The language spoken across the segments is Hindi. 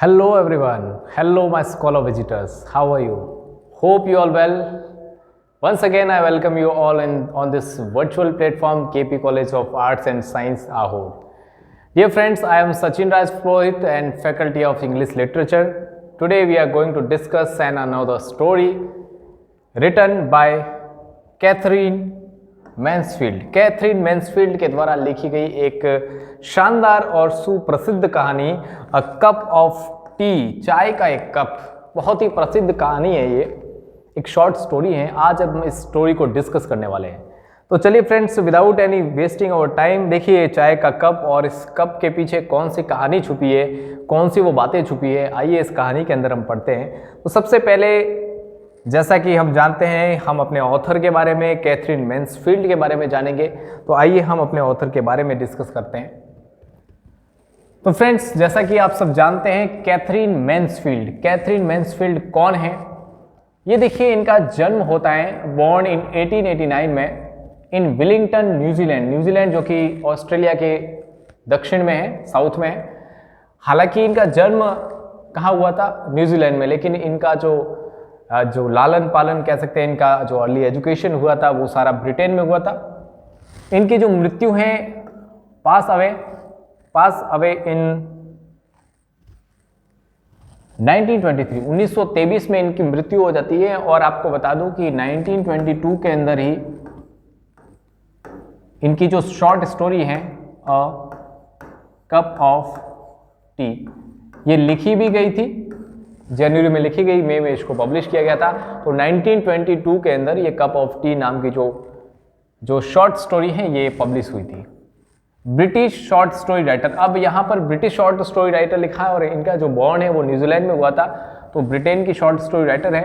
Hello everyone. Hello my scholar visitors. How are you? Hope you all well. Once again I welcome you all on this virtual platform KP College of Arts and Science Ahod. Dear friends, I am Sachin Raj Purohit and Faculty of English Literature. Today we are going to discuss another story written by Katherine Mansfield. Katherine Mansfield के द्वारा लिखी गई एक शानदार और सुप्रसिद्ध कहानी अ कप ऑफ टी, चाय का एक कप। बहुत ही प्रसिद्ध कहानी है, ये एक शॉर्ट स्टोरी है। आज हम इस स्टोरी को डिस्कस करने वाले हैं। तो चलिए friends, without any wasting our time, देखिए चाय का कप और इस कप के पीछे कौन सी कहानी छुपी है, कौन सी वो बातें छुपी है। आइए इस कहानी के अंदर हम पढ़ते हैं। तो सबसे पहले जैसा कि हम जानते हैं, हम अपने ऑथर के बारे में, कैथरीन मैन्सफील्ड के बारे में जानेंगे। तो आइए हम अपने ऑथर के बारे में डिस्कस करते हैं। तो फ्रेंड्स, जैसा कि आप सब जानते हैं, कैथरीन मैन्सफील्ड। कैथरीन मैन्सफील्ड कौन है? ये देखिए, इनका जन्म होता है बॉर्न इन 1889 में इन विलिंगटन, न्यूजीलैंड। न्यूजीलैंड जो कि ऑस्ट्रेलिया के दक्षिण में है, साउथ में है। हालांकि इनका जन्म कहाँ हुआ था? न्यूजीलैंड में, लेकिन इनका जो लालन पालन कह सकते हैं, इनका जो अर्ली एजुकेशन हुआ था वो सारा ब्रिटेन में हुआ था। इनकी जो मृत्यु है पास अवे इन 1923 में इनकी मृत्यु हो जाती है। और आपको बता दूं कि 1922 के अंदर ही इनकी जो शॉर्ट स्टोरी है अ कप ऑफ टी, ये लिखी भी गई थी। जनवरी में लिखी गई, मई में इसको पब्लिश किया गया था। तो 1922 के अंदर ये कप ऑफ टी नाम की जो शॉर्ट स्टोरी है ये पब्लिश हुई थी। ब्रिटिश शॉर्ट स्टोरी राइटर, अब यहाँ पर ब्रिटिश शॉर्ट स्टोरी राइटर लिखा है और इनका जो बॉर्न है वो न्यूजीलैंड में हुआ था, तो ब्रिटेन की शॉर्ट स्टोरी राइटर है।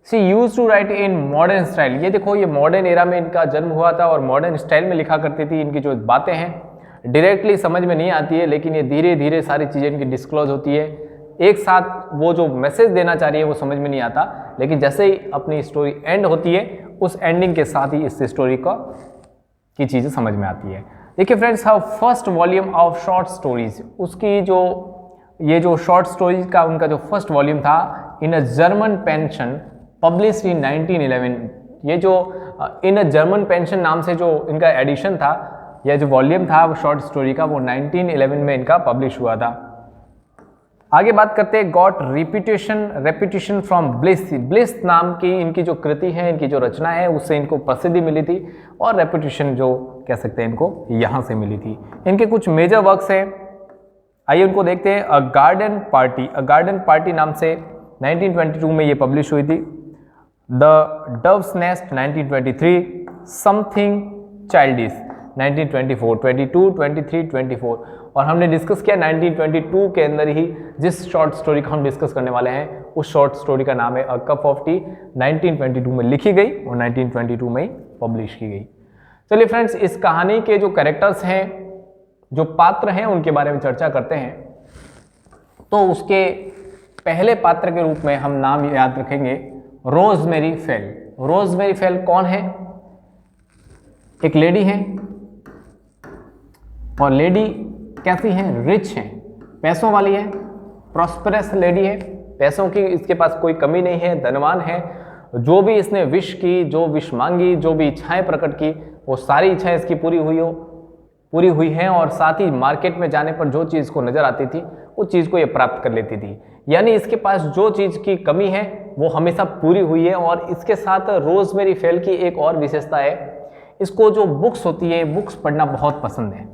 She use to write in modern style. ये देखो, ये मॉडर्न एरा में इनका जन्म हुआ था और मॉडर्न स्टाइल में लिखा करती थी। इनकी जो बातें हैं डायरेक्टली समझ में नहीं आती है, लेकिन ये धीरे धीरे सारी चीज़ें इनकी डिस्क्लोज होती है। एक साथ वो जो मैसेज देना चाह रही है वो समझ में नहीं आता, लेकिन जैसे ही अपनी स्टोरी एंड होती है, उस एंडिंग के साथ ही इस स्टोरी की चीज़ें समझ में आती है। देखिए friends, how first volume of short stories, उसकी ये जो शॉर्ट स्टोरीज का उनका जो फर्स्ट वॉल्यूम था in a German pension, publish in 1911। ये जो इन अ जर्मन पेंशन नाम से जो इनका एडिशन था, यह जो वॉल्यूम था वो शॉर्ट स्टोरी का, वो 1911 में इनका पब्लिश हुआ था। आगे बात करते हैं, got reputation from bliss. Bliss नाम की इनकी जो कृति है, इनकी जो रचना है, उससे इनको प्रसिद्धि मिली थी और रेपुटेशन जो कह सकते हैं इनको यहाँ से मिली थी। इनके कुछ मेजर वर्क्स हैं, आइए उनको देखते हैं। अ गार्डन पार्टी नाम से 1922 में ये पब्लिश हुई थी। The doves nest 1923, something childish 1924, 22, 23, 24। और हमने डिस्कस किया 1922 के अंदर ही जिस शॉर्ट स्टोरी का हम डिस्कस करने वाले हैं, उस शॉर्ट स्टोरी का नाम है अ कप ऑफ टी। 1922 में लिखी गई और 1922 में ही पब्लिश की गई। चलिए फ्रेंड्स, इस कहानी के जो कैरेक्टर्स हैं, जो पात्र हैं, उनके बारे में चर्चा करते हैं। तो उसके पहले पात्र के रूप में हम नाम याद रखेंगे रोजमेरी फेल। रोजमेरी फेल कौन है? एक लेडी है, और लेडी कैसी है? रिच है, पैसों वाली है, प्रॉस्परस लेडी है, पैसों की इसके पास कोई कमी नहीं है, धनवान है। जो भी इसने विश की, जो विश मांगी, जो भी इच्छाएं प्रकट की, वो सारी इच्छाएं इसकी पूरी हुई हैं। और साथ ही मार्केट में जाने पर जो चीज़ को नज़र आती थी, उस चीज़ को ये प्राप्त कर लेती थी। यानी इसके पास जो चीज़ की कमी है वो हमेशा पूरी हुई है। और इसके साथ रोजमेरी फेल की एक और विशेषता है, इसको जो बुक्स होती है, बुक्स पढ़ना बहुत पसंद है।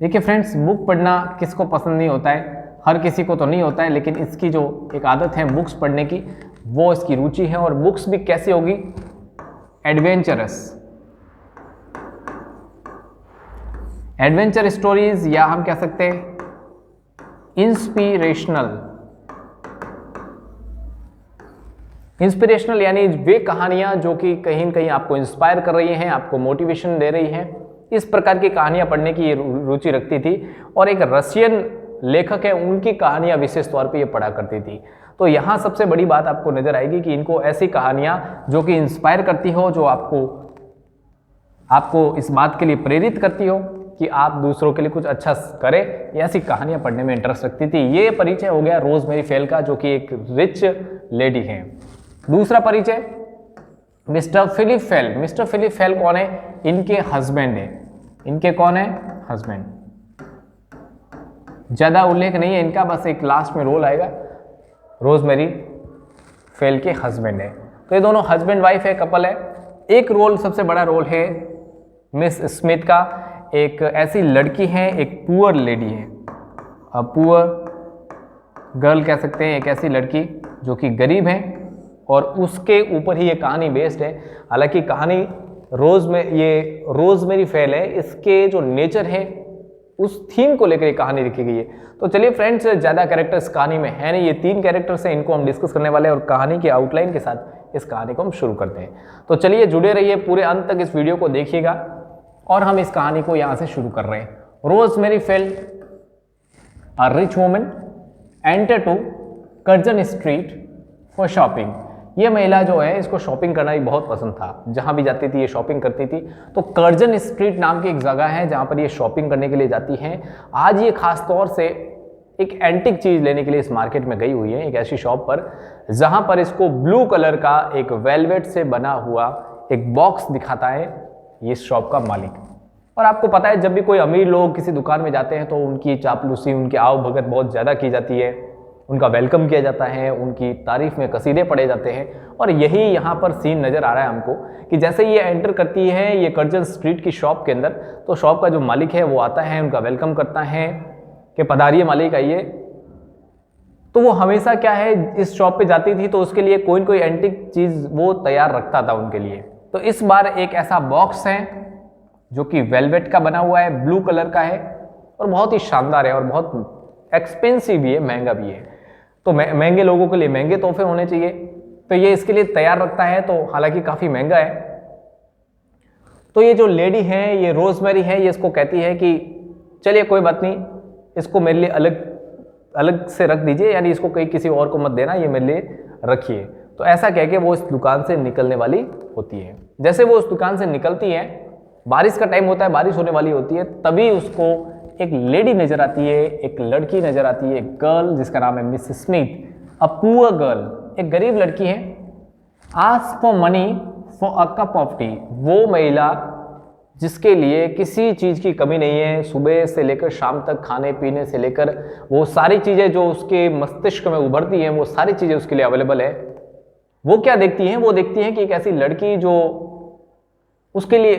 देखिए फ्रेंड्स, बुक पढ़ना किसको पसंद नहीं होता है? हर किसी को तो नहीं होता है, लेकिन इसकी जो एक आदत है बुक्स पढ़ने की, वो इसकी रुचि है। और बुक्स भी कैसी होगी? एडवेंचर स्टोरीज, या हम कह सकते हैं इंस्पिरेशनल, यानी वे कहानियां जो कि कहीं न कहीं आपको इंस्पायर कर रही हैं, आपको मोटिवेशन दे रही हैं। इस प्रकार की कहानियां पढ़ने की रुचि रखती थी। और एक रशियन लेखक है, उनकी कहानियां विशेष तौर पे ये पढ़ा करती थी। तो यहाँ सबसे बड़ी बात आपको नजर आएगी कि इनको ऐसी कहानियां जो कि इंस्पायर करती हो, जो आपको इस बात के लिए प्रेरित करती हो कि आप दूसरों के लिए कुछ अच्छा करें, ऐसी कहानियां पढ़ने में इंटरेस्ट रखती थी। ये परिचय हो गया रोजमेरी फेल का, जो कि एक रिच लेडी है। दूसरा परिचय mister Philip Fell. Mister Philip Fell कौन है? इनके हस्बैंड है। इनके कौन है? हस्बैंड। ज्यादा उल्लेख नहीं है इनका, बस एक लास्ट में रोल आएगा। रोजमेरी फेल के हस्बैंड है। तो ये दोनों हस्बैंड वाइफ है, कपल है। एक रोल, सबसे बड़ा रोल है मिस स्मिथ का। एक ऐसी लड़की है, एक पुअर लेडी है, पुअर गर्ल कह सकते हैं, एक ऐसी लड़की जो कि गरीब है, और उसके ऊपर ही ये कहानी बेस्ड है। हालांकि कहानी ये रोजमेरी फेल है, इसके जो नेचर है उस थीम को लेकर ये कहानी लिखी गई है। तो चलिए फ्रेंड्स, ज़्यादा कैरेक्टर्स कहानी में है नहीं, ये 3 कैरेक्टर्स हैं, इनको हम डिस्कस करने वाले हैं और कहानी के आउटलाइन के साथ इस कहानी को हम शुरू करते हैं। तो चलिए जुड़े रहिए, पूरे अंत तक इस वीडियो को देखिएगा और हम इस कहानी को यहाँ से शुरू कर रहे हैं। Rosemary Fell, a rich woman enter to Curzon street for shopping. ये महिला जो है, इसको शॉपिंग करना भी बहुत पसंद था, जहाँ भी जाती थी ये शॉपिंग करती थी। तो कर्जन स्ट्रीट नाम की एक जगह है जहाँ पर ये शॉपिंग करने के लिए जाती हैं। आज ये खास तौर से एक एंटिक चीज़ लेने के लिए इस मार्केट में गई हुई है, एक ऐसी शॉप पर जहाँ पर इसको ब्लू कलर का एक वेलवेट से बना हुआ एक बॉक्स दिखाता है ये शॉप का मालिक। और आपको पता है, जब भी कोई अमीर लोग किसी दुकान में जाते हैं तो उनकी चापलूसी, उनकी आव भगत बहुत ज़्यादा की जाती है, उनका वेलकम किया जाता है, उनकी तारीफ में कसीदे पढ़े जाते हैं। और यही यहाँ पर सीन नज़र आ रहा है हमको कि जैसे ये एंटर करती है ये कर्जन स्ट्रीट की शॉप के अंदर, तो शॉप का जो मालिक है वो आता है, उनका वेलकम करता है कि पधारिए मालिक, आइए। तो वो हमेशा क्या है, इस शॉप पे जाती थी तो उसके लिए कोई न कोई एंटिक चीज़ वो तैयार रखता था उनके लिए। तो इस बार एक ऐसा बॉक्स है जो कि वेलवेट का बना हुआ है, ब्लू कलर का है और बहुत ही शानदार है और बहुत एक्सपेंसिव भी है, महंगा भी है। तो महंगे लोगों के लिए महंगे तोहफे होने चाहिए, तो ये इसके लिए तैयार रखता है। तो हालांकि काफ़ी महंगा है। तो ये जो लेडी है, ये रोजमेरी है, ये इसको कहती है कि चलिए कोई बात नहीं, इसको मेरे लिए अलग से रख दीजिए, यानी इसको कहीं किसी और को मत देना, ये मेरे लिए रखिए। तो ऐसा कह के वो इस दुकान से निकलने वाली होती है। जैसे वो उस दुकान से निकलती है, बारिश का टाइम होता है, बारिश होने वाली होती है, तभी उसको एक लेडी नजर आती है, एक लड़की नजर आती है, एक गर्ल जिसका नाम है miss Smith, a poor girl, एक गरीब लड़की है। Ask for money for a cup of T. वो महिला जिसके लिए किसी चीज़ की कमी नहीं है, सुबह से लेकर शाम तक, खाने पीने से लेकर वो सारी चीज़ें जो उसके मस्तिष्क में उभरती हैं, वो सारी चीज़ें उसके लिए अवेलेबल है। वो क्या देखती हैं? वो देखती हैं कि एक ऐसी लड़की जो उसके लिए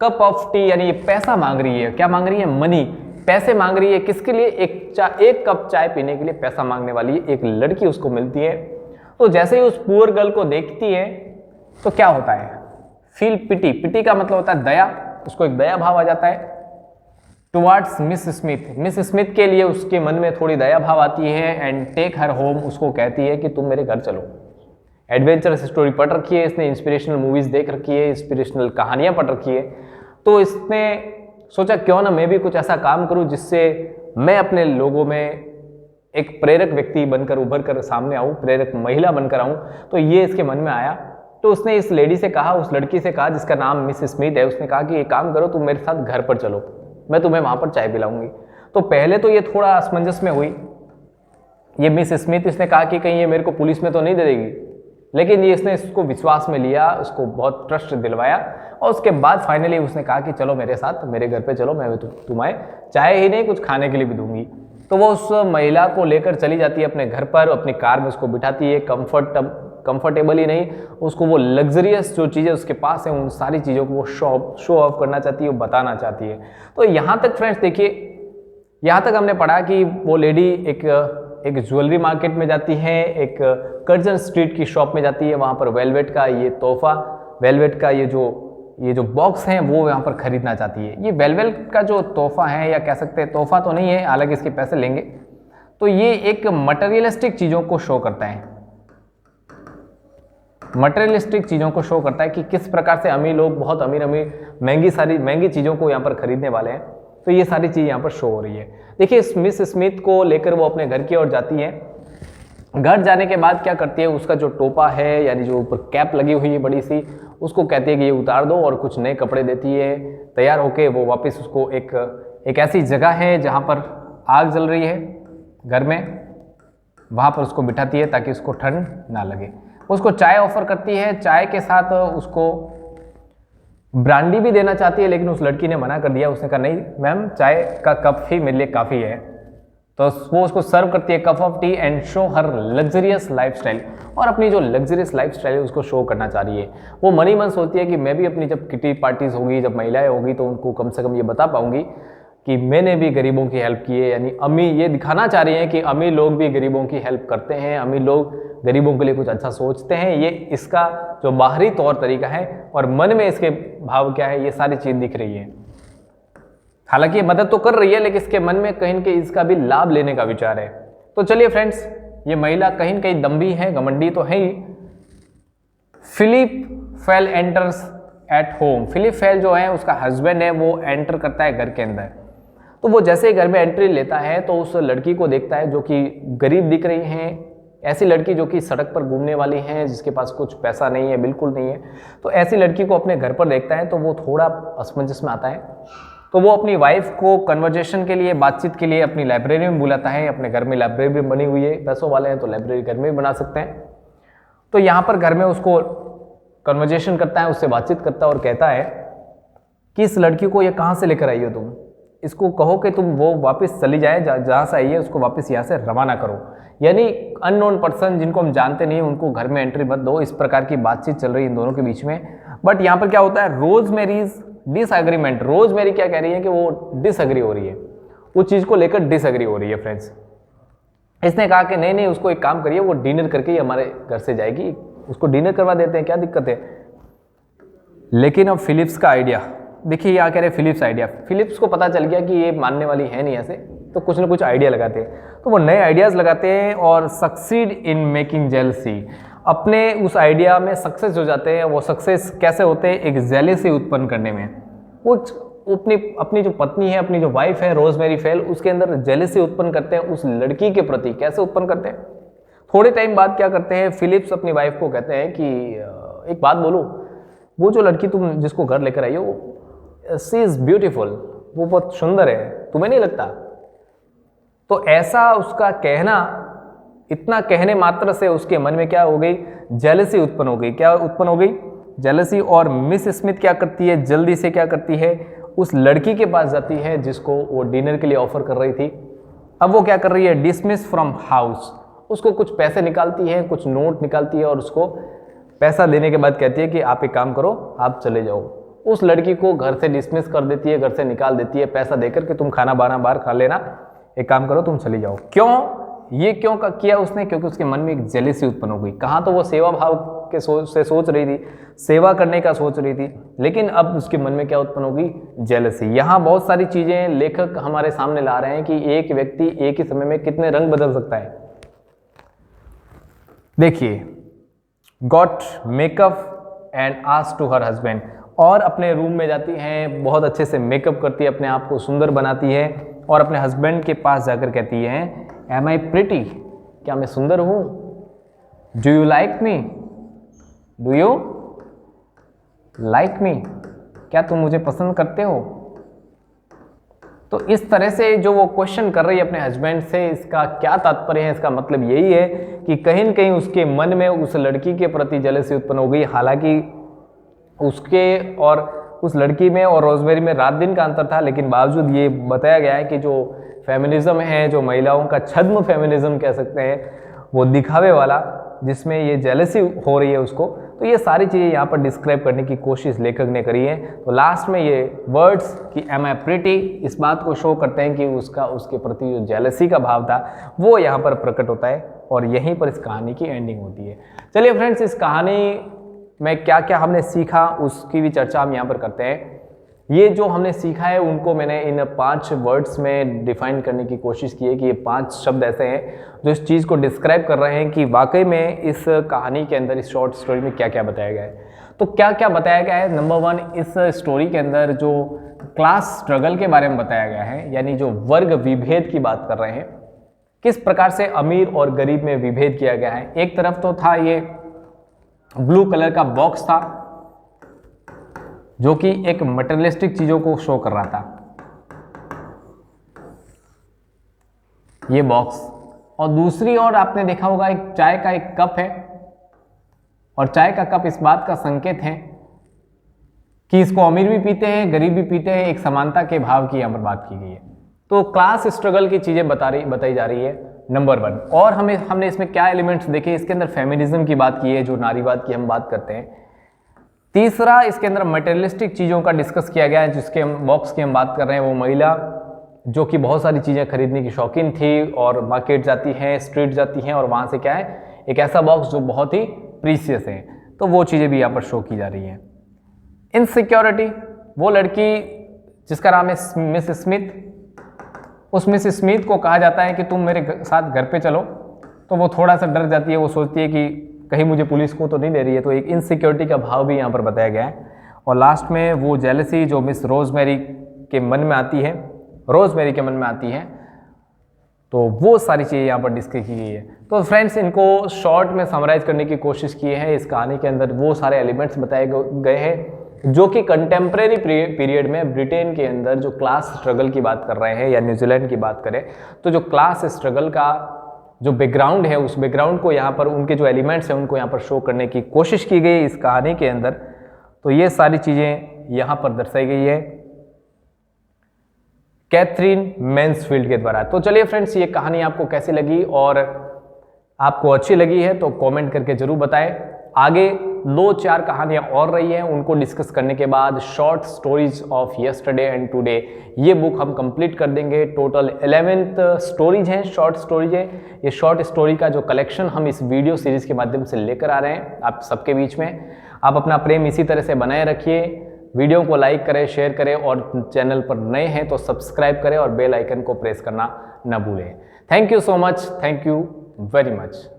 कप ऑफ टी, यानी ये पैसा मांग रही है। क्या मांग रही है? मनी, पैसे मांग रही है। किसके लिए? एक कप चाय पीने के लिए पैसा मांगने वाली एक लड़की उसको मिलती है। तो जैसे ही उस पुअर गर्ल को देखती है तो क्या होता है? Feel pity. पिटी का मतलब होता है दया, उसको एक दया भाव आ जाता है towards miss Smith. Miss Smith के लिए उसके मन में थोड़ी दया भाव आती है एंड टेक हर होम। उसको कहती है कि तुम मेरे घर चलो। एडवेंचरस स्टोरी पढ़ रखी है इसने, इंस्पिरेशनल मूवीज देख रखी है, इंस्पिरेशनल कहानियां पढ़ रखी है। तो इसने सोचा क्यों ना मैं भी कुछ ऐसा काम करूं जिससे मैं अपने लोगों में एक प्रेरक व्यक्ति बनकर उभर कर सामने आऊं, प्रेरक महिला बनकर आऊं। तो ये इसके मन में आया। तो उसने इस लेडी से कहा, उस लड़की से कहा जिसका नाम मिस स्मिथ है, उसने कहा कि एक काम करो, तुम मेरे साथ घर पर चलो, मैं तुम्हें वहां पर चाय पिलाऊंगी। तो पहले तो ये थोड़ा असमंजस में हुई। ये मिस स्मिथ, इसने कहा कि कहीं ये मेरे को पुलिस में तो नहीं दे देगी, लेकिन ये इसने इसको विश्वास में लिया, उसको बहुत ट्रस्ट दिलवाया और उसके बाद फाइनली उसने कहा कि चलो मेरे साथ, मेरे घर पे चलो, मैं तुम्हें चाय ही नहीं कुछ खाने के लिए भी दूंगी। तो वो उस महिला को लेकर चली जाती है अपने घर पर, अपनी कार में उसको बिठाती है। कंफर्टेबल ही नहीं, उसको वो लग्जरियस जो चीज़ें उसके पास है उन सारी चीज़ों को वो शो ऑफ करना चाहती है, वो बताना चाहती है। तो यहाँ तक फ्रेंड्स देखिए, यहाँ तक हमने पढ़ा कि वो लेडी एक ज्वेलरी मार्केट में जाती है, एक कर्जन स्ट्रीट की शॉप में जाती है, वहाँ पर वेलवेट का ये तोहफा, वेलवेट का ये जो बॉक्स है वो यहाँ पर खरीदना चाहती है। ये वेलवेट का जो तोहफा है, या कह सकते हैं तोहफा तो नहीं है, हालांकि इसके पैसे लेंगे। तो ये एक मटेरियलिस्टिक चीज़ों को शो करता है, मटेरियलिस्टिक चीज़ों को शो करता है कि किस प्रकार से अमीर लोग बहुत अमीर महंगी चीज़ों को यहाँ पर खरीदने वाले हैं। तो ये सारी चीज़ यहाँ पर शो हो रही है। देखिए मिस स्मिथ को लेकर वो अपने घर की ओर जाती है घर जाने के बाद क्या करती है, उसका जो टोपा है यानी जो ऊपर कैप लगी हुई है बड़ी सी, उसको कहती है कि ये उतार दो और कुछ नए कपड़े देती है। तैयार होके वो वापस उसको एक ऐसी जगह है जहाँ पर आग जल रही है घर में, वहाँ पर उसको बिठाती है ताकि उसको ठंड ना लगे। उसको चाय ऑफर करती है, चाय के साथ उसको ब्रांडी भी देना चाहती है, लेकिन उस लड़की ने मना कर दिया। उसने कहा नहीं मैम, चाय का कप ही मेरे लिए काफ़ी है। तो वो उसको सर्व करती है cup of T and show her luxurious lifestyle, और अपनी जो लग्जरियस लाइफस्टाइल है उसको शो करना चाह रही है। वो मनी मन सोचती है कि मैं भी अपनी जब किटी पार्टीज होगी, जब महिलाएं होगी, तो उनको कम से कम ये बता पाऊंगी कि मैंने भी गरीबों की हेल्प की है। यानी अमीर ये दिखाना चाह रही हैं कि अमीर लोग भी गरीबों की हेल्प करते हैं, अमीर लोग गरीबों के लिए कुछ अच्छा सोचते हैं। ये इसका जो बाहरी तौर तरीका है, और मन में इसके भाव क्या है, ये सारी चीज़ दिख रही है। हालांकि ये मदद तो कर रही है, लेकिन इसके मन में कहीं न कहीं इसका भी लाभ लेने का विचार है। तो चलिए फ्रेंड्स, ये महिला कहीं न कहीं दम्भी है, घमंडी तो है ही। Philip Fell enters at home. Philip Fell जो है उसका हस्बैंड है, वो एंटर करता है घर के अंदर। तो वो जैसे ही घर में एंट्री लेता है तो उस लड़की को देखता है जो कि गरीब दिख रही है, ऐसी लड़की जो कि सड़क पर घूमने वाली है, जिसके पास कुछ पैसा नहीं है, बिल्कुल नहीं है। तो ऐसी लड़की को अपने घर पर देखता है तो वो थोड़ा असमंजस में आता है। तो वो अपनी वाइफ को कन्वर्जेशन के लिए, बातचीत के लिए अपनी लाइब्रेरी में बुलाता है। अपने घर में लाइब्रेरी बनी हुई है, पैसों वाले हैं तो लाइब्रेरी घर में भी बना सकते हैं। तो यहाँ पर घर में उसको कन्वर्जेशन करता है, उससे बातचीत करता है और कहता है कि इस लड़की को ये कहाँ से लेकर आई हो तुम, इसको कहो कि तुम वो वापस चली जाए, जहाँ से आई है उसको वापस यहाँ से रवाना करो। यानी अननोन पर्सन जिनको हम जानते नहीं उनको घर में एंट्री मत दो। इस प्रकार की बातचीत चल रही है इन दोनों के बीच में। बट यहाँ पर क्या होता है, रोजमेरीज डिसएग्रीमेंट। रोजमेरी क्या कह रही है कि वो डिसएग्री हो रही है, उस चीज़ को लेकर डिसएग्री हो रही है फ्रेंड्स। इसने कहा कि नहीं, उसको एक काम करिए, वो डिनर करके ही हमारे घर से जाएगी, उसको डिनर करवा देते हैं, क्या दिक्कत है। लेकिन अब फिलिप्स का आइडिया देखिए, यहाँ कह रहे हैं फिलिप्स आइडिया। फिलिप्स को पता चल गया कि ये मानने वाली है नहीं ऐसे, तो कुछ ना कुछ आइडिया लगाते हैं। तो वो नए आइडियाज़ लगाते हैं और सक्सीड इन मेकिंग जेलसी। अपने उस आइडिया में सक्सेस हो जाते हैं। वो सक्सेस कैसे होते हैं, एक जेलसी उत्पन्न करने में। वो अपनी जो पत्नी है, अपनी जो वाइफ है रोजमेरी फेल, उसके अंदर जेलसी उत्पन्न करते हैं उस लड़की के प्रति। कैसे उत्पन्न करते हैं, थोड़े टाइम बाद क्या करते हैं, फिलिप्स अपनी वाइफ को कहते हैं कि एक बात बोलो, वो जो लड़की तुम जिसको घर लेकर आई हो, शी इज ब्यूटीफुल, वो बहुत सुंदर है, तुम्हें नहीं लगता। तो ऐसा उसका कहना, इतना कहने मात्र से उसके मन में क्या हो गई, जेलसी उत्पन्न हो गई। क्या उत्पन्न हो गई, जेलसी। और मिस स्मिथ क्या करती है, जल्दी से क्या करती है, उस लड़की के पास जाती है जिसको वो डिनर के लिए ऑफर कर रही थी। अब वो क्या कर रही है, डिसमिस फ्रॉम हाउस। उसको कुछ पैसे निकालती है, कुछ नोट निकालती है और उसको पैसा देने के बाद कहती है कि आप एक काम करो, आप चले जाओ। उस लड़की को घर से डिसमिस कर देती है, घर से निकाल देती है, पैसा देकर के तुम खाना बाना बाहर खा लेना, एक काम करो तुम चली जाओ। क्यों, ये क्यों किया उसने, क्योंकि उसके मन में एक जेलसी उत्पन्न हो गई। कहाँ तो वो सेवा भाव के सोच रही थी, सेवा करने का सोच रही थी, लेकिन अब उसके मन में क्या उत्पन्न होगी, जेलसी। यहाँ बहुत सारी चीजें लेखक हमारे सामने ला रहे हैं कि एक व्यक्ति एक ही समय में कितने रंग बदल सकता है। देखिए, got makeup and asked to her husband, और अपने रूम में जाती हैं, बहुत अच्छे से मेकअप करती है, अपने आप को सुंदर बनाती है और अपने हस्बैंड के पास जाकर कहती है, एम आई प्रिटी, क्या मैं सुंदर हूँ, do you like me, do you like me, क्या तुम मुझे पसंद करते हो। तो इस तरह से जो वो क्वेश्चन कर रही है अपने हस्बैंड से, इसका क्या तात्पर्य है, इसका मतलब यही है कि कहीं न कहीं उसके मन में उस लड़की के प्रति जेलसी उत्पन्न हो गई। हालांकि उसके और उस लड़की में और रोजमेरी में रात दिन का अंतर था, लेकिन बावजूद ये बताया गया है कि जो फेमिनिज्म है, जो महिलाओं का छद्म फेमिनिज्म कह सकते हैं, वो दिखावे वाला, जिसमें ये जेलसी हो रही है उसको, तो ये सारी चीज़ें यहाँ पर डिस्क्राइब करने की कोशिश लेखक ने करी है। तो लास्ट में ये वर्ड्स कि एम आई प्रिटी, इस बात को शो करते हैं कि उसके प्रति जो जेलसी का भाव था वो यहाँ पर प्रकट होता है, और यहीं पर इस कहानी की एंडिंग होती है। चलिए फ्रेंड्स, इस कहानी में क्या क्या हमने सीखा उसकी भी चर्चा हम यहाँ पर करते हैं। ये जो हमने सीखा है उनको मैंने इन 5 वर्ड्स में डिफाइन करने की कोशिश की है कि ये 5 शब्द ऐसे हैं जो इस चीज़ को डिस्क्राइब कर रहे हैं कि वाकई में इस कहानी के अंदर, इस शॉर्ट स्टोरी में क्या क्या बताया गया है। तो क्या क्या बताया गया है, नंबर 1, इस स्टोरी के अंदर जो क्लास स्ट्रगल के बारे में बताया गया है, यानी जो वर्ग विभेद की बात कर रहे हैं किस प्रकार से अमीर और गरीब में विभेद किया गया है। एक तरफ तो था ये ब्लू कलर का बॉक्स था जो कि एक मटेरियलिस्टिक चीजों को शो कर रहा था, ये बॉक्स, और दूसरी ओर आपने देखा होगा एक चाय का एक कप है, और चाय का कप इस बात का संकेत है कि इसको अमीर भी पीते हैं गरीब भी पीते हैं, एक समानता के भाव की यहाँ पर बात की गई है। तो क्लास स्ट्रगल की चीजें बताई जा रही है नंबर 1। और हमने इसमें क्या एलिमेंट्स देखे, इसके अंदर फेमिनिज्म की बात की है, जो नारीवाद की हम बात करते हैं। तीसरा, इसके अंदर मटेरियलिस्टिक चीजों का डिस्कस किया गया है, जिसके बॉक्स की हम बात कर रहे हैं, वो महिला जो कि बहुत सारी चीजें खरीदने की शौकीन थी और मार्केट जाती है, स्ट्रीट जाती हैं, और वहां से क्या है, एक ऐसा बॉक्स जो बहुत ही प्रीसियस है, तो वो चीजें भी यहाँ पर शो की जा रही हैं। इनसिक्योरिटी, वो लड़की जिसका नाम है मिस स्मिथ, उस मिस स्मिथ को कहा जाता है कि तुम मेरे साथ घर पे चलो, तो वो थोड़ा सा डर जाती है, वो सोचती है कि कहीं मुझे पुलिस को तो नहीं ले रही है, तो एक इनसिक्योरिटी का भाव भी यहाँ पर बताया गया है। और लास्ट में वो जेलसी जो मिस रोजमेरी के मन में आती है, तो वो सारी चीज़ें यहाँ पर डिस्कस की गई है। तो फ्रेंड्स, इनको शॉर्ट में समराइज करने की कोशिश की है। इस कहानी के अंदर वो सारे एलिमेंट्स बताए गए हैं जो कि कंटेम्प्रेरी पीरियड में ब्रिटेन के अंदर जो क्लास स्ट्रगल की बात कर रहे हैं, या न्यूजीलैंड की बात करें तो जो क्लास स्ट्रगल का जो बैकग्राउंड है, उस बैकग्राउंड को यहाँ पर, उनके जो एलिमेंट्स हैं उनको यहाँ पर शो करने की कोशिश की गई इस कहानी के अंदर। तो ये सारी चीज़ें यहाँ पर दर्शाई गई है कैथरीन मैन्सफील्ड के द्वारा। तो चलिए फ्रेंड्स, ये कहानी आपको कैसी लगी, और आपको अच्छी लगी है तो कमेंट करके जरूर बताएं। आगे 2-4 कहानियां और रही हैं, उनको डिस्कस करने के बाद short stories of yesterday and today, ये बुक हम कंप्लीट कर देंगे। टोटल 11 स्टोरीज हैं, शॉर्ट स्टोरीज है। ये शॉर्ट स्टोरी का जो कलेक्शन हम इस वीडियो सीरीज के माध्यम से लेकर आ रहे हैं आप सबके बीच में। आप अपना प्रेम इसी तरह से बनाए रखिए, वीडियो को लाइक करें, शेयर करें, और चैनल पर नए हैं तो सब्सक्राइब करें और बेल आइकन को प्रेस करना न भूलें। Thank you so much, thank you very much.